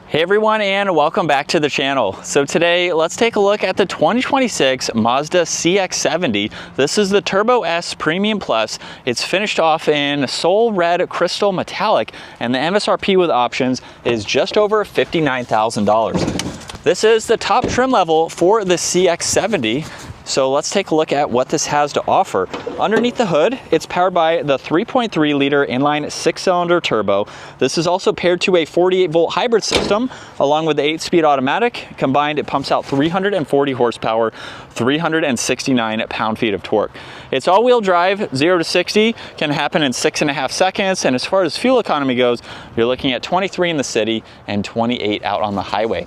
Hey everyone, and welcome back to the channel. So today, let's take a look at the 2026 Mazda CX-70. This is the Turbo S Premium Plus. It's finished off in Soul Red Crystal Metallic, and the MSRP with options is just over $59,000. This is the top trim level for the CX-70. So let's take a look at what this has to offer. Underneath the hood, it's powered by the 3.3 liter inline 6-cylinder turbo. This is also paired to a 48-volt hybrid system along with the 8-speed automatic. Combined, it pumps out 340 horsepower, 369 pound-feet of torque. It's all-wheel drive. 0 to 60 can happen in 6.5 seconds. And as far as fuel economy goes, you're looking at 23 in the city and 28 out on the highway.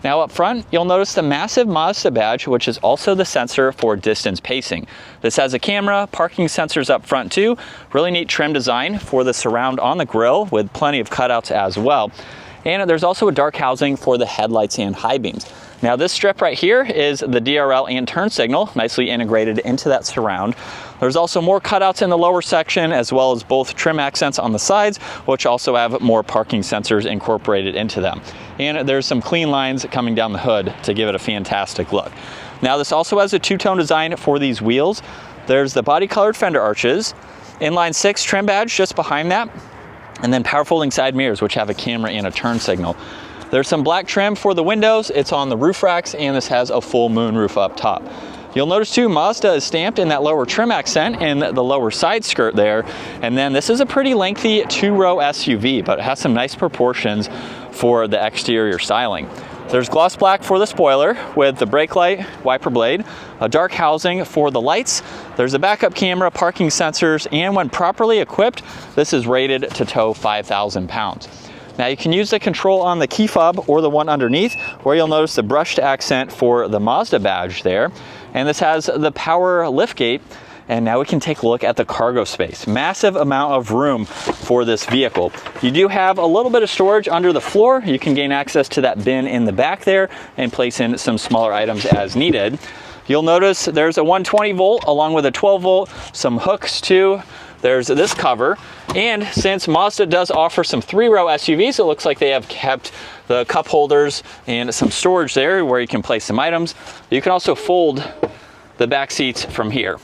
Now up front, you'll notice the massive Mazda badge, which is also the sensor for distance pacing. This has a camera, parking sensors up front too. Really neat trim design for the surround on the grille with plenty of cutouts as well. And there's also a dark housing for the headlights and high beams. Now this strip right here is the DRL and turn signal, nicely integrated into that surround. There's also more cutouts in the lower section, as well as both trim accents on the sides, which also have more parking sensors incorporated into them. And there's some clean lines coming down the hood to give it a fantastic look. Now this also has a two-tone design for these wheels. There's the body-colored fender arches, inline 6 trim badge just behind that, and then power folding side mirrors, which have a camera and a turn signal. There's some black trim for the windows. It's on the roof racks, and this has a full moonroof up top. You'll notice too, Mazda is stamped in that lower trim accent in the lower side skirt there. And then this is a pretty lengthy 2-row SUV, but it has some nice proportions for the exterior styling. There's gloss black for the spoiler with the brake light, wiper blade, a dark housing for the lights. There's a backup camera, parking sensors, and when properly equipped, this is rated to tow 5,000 pounds. Now you can use the control on the key fob or the one underneath, where you'll notice the brushed accent for the Mazda badge there. And this has the power liftgate. And now we can take a look at the cargo space. Massive amount of room for this vehicle. You do have a little bit of storage under the floor. You can gain access to that bin in the back there and place in some smaller items as needed. You'll notice there's a 120 volt along with a 12 volt, some hooks too. There's this cover. And since Mazda does offer some 3-row SUVs, it looks like they have kept the cup holders and some storage there where you can place some items. You can also fold the back seats from here,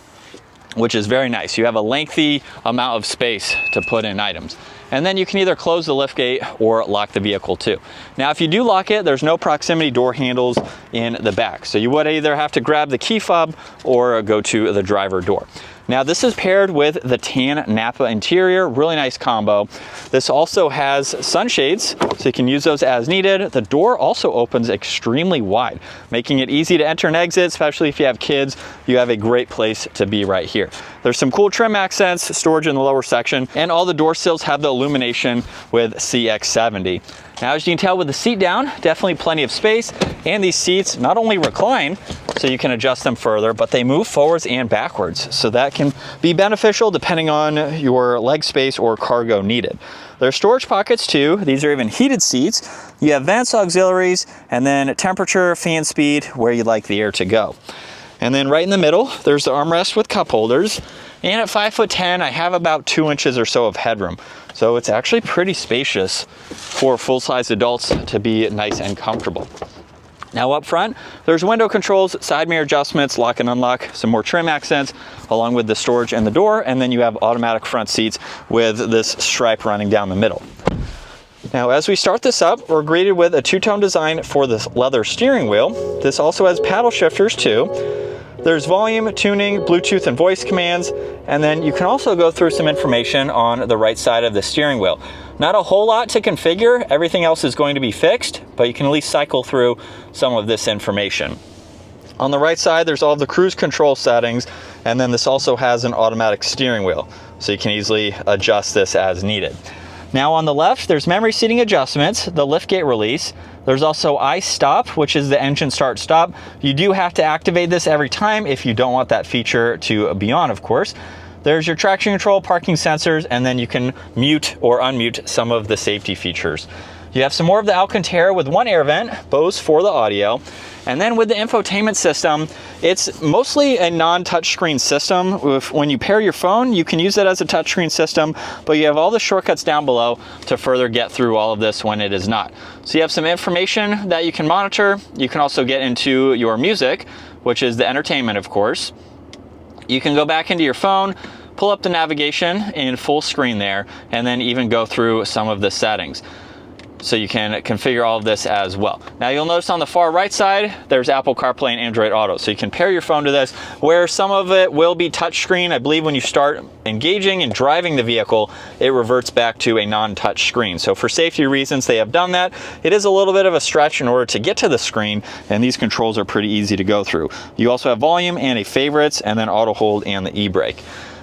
which is very nice. You have a lengthy amount of space to put in items. And then you can either close the liftgate or lock the vehicle too. Now, if you do lock it, there's no proximity door handles in the back. So you would either have to grab the key fob or go to the driver door. Now this is paired with the tan Napa interior, really nice combo. This also has sunshades, so you can use those as needed. The door also opens extremely wide, making it easy to enter and exit, especially if you have kids. You have a great place to be right here. There's some cool trim accents, storage in the lower section, and all the door sills have the illumination with CX-70. Now, as you can tell with the seat down, definitely plenty of space, and these seats not only recline, so you can adjust them further, but they move forwards and backwards. So that can be beneficial depending on your leg space or cargo needed. There's storage pockets too. These are even heated seats. You have vents, auxiliaries, and then temperature, fan speed, where you'd like the air to go. And then right in the middle, there's the armrest with cup holders. And at 5'10", I have about 2 inches or so of headroom. So it's actually pretty spacious for full-size adults to be nice and comfortable. Now up front, there's window controls, side mirror adjustments, lock and unlock, some more trim accents, along with the storage and the door, and then you have automatic front seats with this stripe running down the middle. Now as we start this up, we're greeted with a two-tone design for this leather steering wheel. This also has paddle shifters too. There's volume, tuning, Bluetooth and voice commands, and then you can also go through some information on the right side of the steering wheel. Not a whole lot to configure, everything else is going to be fixed, but you can at least cycle through some of this information. On the right side, there's all of the cruise control settings, and then this also has an automatic steering wheel, so you can easily adjust this as needed. Now on the left, there's memory seating adjustments, the liftgate release. There's also iStop, which is the engine start stop. You do have to activate this every time if you don't want that feature to be on, of course. There's your traction control, parking sensors, and then you can mute or unmute some of the safety features. You have some more of the Alcantara with one air vent, Bose for the audio. And then with the infotainment system, it's mostly a non-touchscreen system. When you pair your phone, you can use it as a touchscreen system, but you have all the shortcuts down below to further get through all of this when it is not. So you have some information that you can monitor. You can also get into your music, which is the entertainment, of course. You can go back into your phone, pull up the navigation in full screen there, and then even go through some of the settings. So you can configure all of this as well. Now you'll notice on the far right side, there's Apple CarPlay and Android Auto. So you can pair your phone to this, where some of it will be touchscreen. I believe when you start engaging and driving the vehicle, it reverts back to a non-touch screen. So for safety reasons, they have done that. It is a little bit of a stretch in order to get to the screen, and these controls are pretty easy to go through. You also have volume and a favorites, and then auto hold and the e-brake.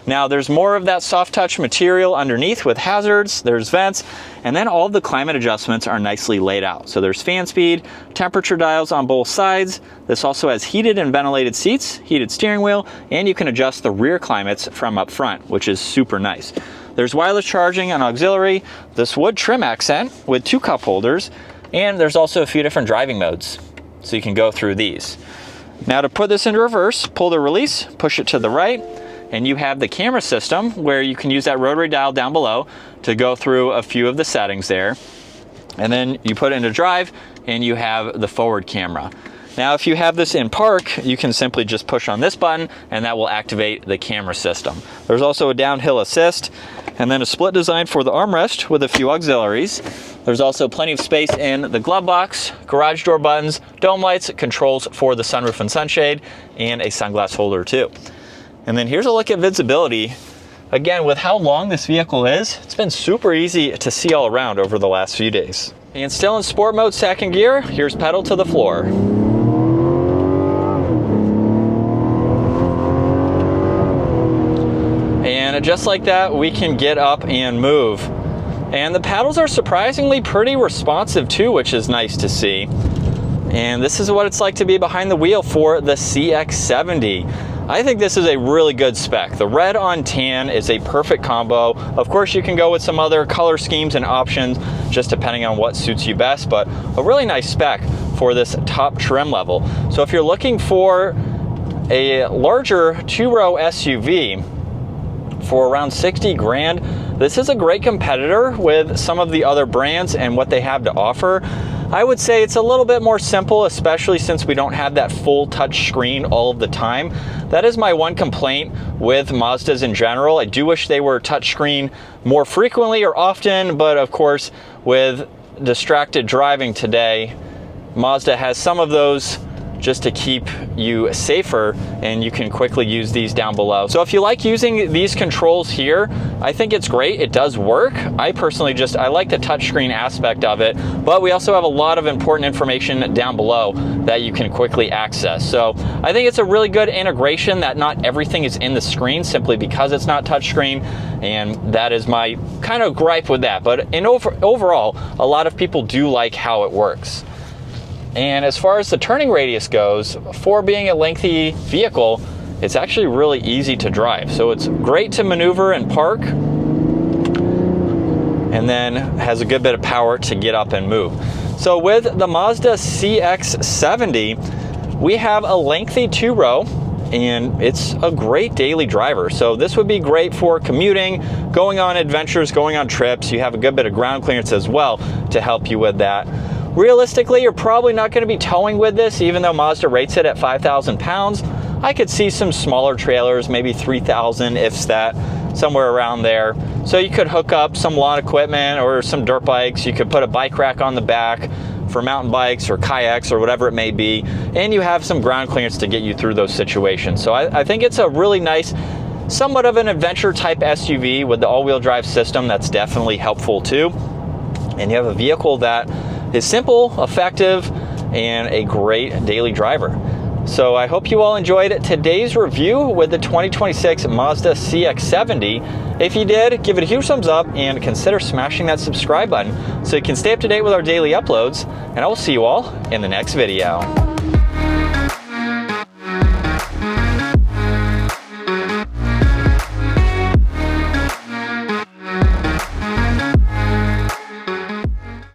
Now there's more of that soft touch material underneath with hazards, there's vents, and then all of the climate adjustments are nicely laid out. So there's fan speed, temperature dials on both sides. This also has heated and ventilated seats, heated steering wheel, and you can adjust the rear climates from up front, which is super nice. There's wireless charging and auxiliary, this wood trim accent with 2 cup holders, and there's also a few different driving modes. So you can go through these. Now to put this into reverse, pull the release, push it to the right, and you have the camera system where you can use that rotary dial down below to go through a few of the settings there. And then you put it into drive and you have the forward camera. Now, if you have this in park, you can simply just push on this button and that will activate the camera system. There's also a downhill assist and then a split design for the armrest with a few auxiliaries. There's also plenty of space in the glove box, garage door buttons, dome lights, controls for the sunroof and sunshade, and a sunglass holder too. And then here's a look at visibility. Again, with how long this vehicle is, it's been super easy to see all around over the last few days. And still in sport mode, second gear, here's pedal to the floor. And just like that, we can get up and move. And the paddles are surprisingly pretty responsive too, which is nice to see. And this is what it's like to be behind the wheel for the CX-70. I think this is a really good spec. The red on tan is a perfect combo. Of course, you can go with some other color schemes and options, just depending on what suits you best, but a really nice spec for this top trim level. So if you're looking for a larger 2-row SUV for around 60 grand, this is a great competitor with some of the other brands and what they have to offer. I would say it's a little bit more simple, especially since we don't have that full touch screen all of the time. That is my one complaint with Mazdas in general. I do wish they were touchscreen more frequently or often, but of course, with distracted driving today, Mazda has some of those just to keep you safer, and you can quickly use these down below. So if you like using these controls here, I think it's great. It does work. I personally I like the touchscreen aspect of it, but we also have a lot of important information down below that you can quickly access. So I think it's a really good integration that not everything is in the screen simply because it's not touchscreen, and that is my kind of gripe with that. But overall, a lot of people do like how it works. And as far as the turning radius goes, for being a lengthy vehicle, it's actually really easy to drive. So it's great to maneuver and park, and then has a good bit of power to get up and move. So with the Mazda CX-70, we have a lengthy 2-row, and it's a great daily driver. So this would be great for commuting, going on adventures, going on trips. You have a good bit of ground clearance as well to help you with that. Realistically, you're probably not going to be towing with this, even though Mazda rates it at 5,000 pounds. I could see some smaller trailers, maybe 3,000, if that, somewhere around there. So you could hook up some lawn equipment or some dirt bikes. You could put a bike rack on the back for mountain bikes or kayaks or whatever it may be, and you have some ground clearance to get you through those situations. So I think it's a really nice, somewhat of an adventure type SUV with the all-wheel drive system. That's definitely helpful too. And you have a vehicle that is simple, effective, and a great daily driver. So I hope you all enjoyed today's review with the 2026 Mazda CX-70. If you did, give it a huge thumbs up and consider smashing that subscribe button so you can stay up to date with our daily uploads, and I will see you all in the next video.